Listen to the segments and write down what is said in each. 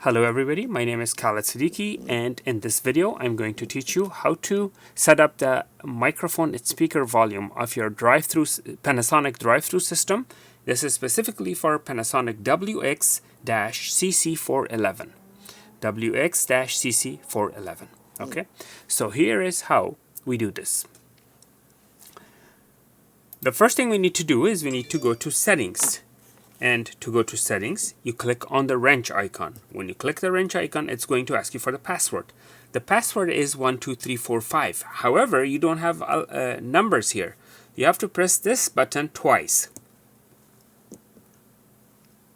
Hello everybody, my name is Khaled Siddiqui, and in this video I'm going to teach you how to set up the microphone and speaker volume of your Panasonic drive-thru system. This is specifically for Panasonic WX-CC411. WX-CC411. Okay, so here is how we do this. The first thing we need to do is we need to go to settings. And to go to settings, you click on the wrench icon. When you click the wrench icon, it's going to ask you for the password. The password is 12345. However, you don't have numbers here. You have to press this button twice.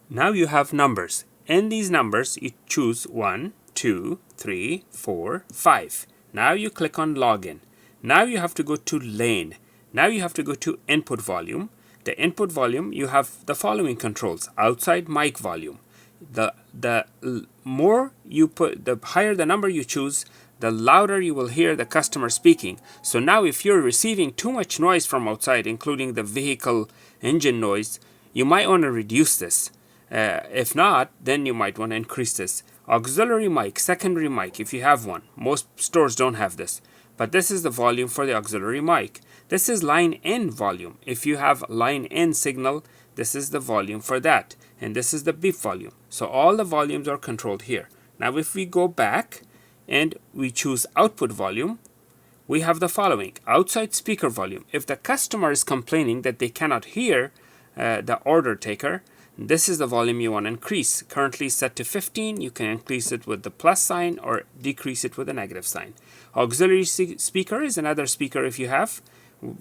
Now you have numbers. In these numbers, you choose 1, 2, 3, 4, 5. Now you click on login. Now you have to go to lane. Now you have to go to input volume. The input volume, you have the following controls. Outside mic volume. The more you put, the higher the number you choose, the louder you will hear the customer speaking. So now if you're receiving too much noise from outside, including the vehicle engine noise, you might want to reduce this. If not, then you might want to increase this. Auxiliary mic, secondary mic, if you have one. Most stores don't have this. But this is the volume for the auxiliary mic. This is line in volume. If you have line in signal, this is the volume for that. And this is the beep volume. So all the volumes are controlled here. Now if we go back and we choose output volume, we have the following. Outside speaker volume. If the customer is complaining that they cannot hear the order taker, this is the volume you want to increase. Currently set to 15. You can increase it with the plus sign or decrease it with the negative sign. Auxiliary speaker is another speaker if you have.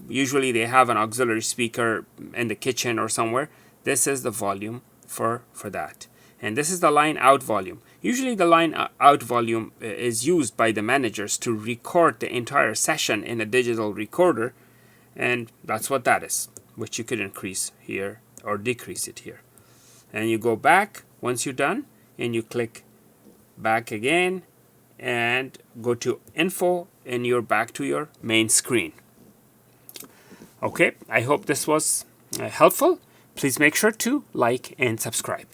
Usually they have an auxiliary speaker in the kitchen or somewhere. This is the volume for that. And this is the line out volume. Usually the line out volume is used by the managers to record the entire session in a digital recorder. And that's what that is, which you could increase here or decrease it here. And you go back once you're done and you click back again and go to info and you're back to your main screen. Okay, I hope this was helpful. Please make sure to like and subscribe.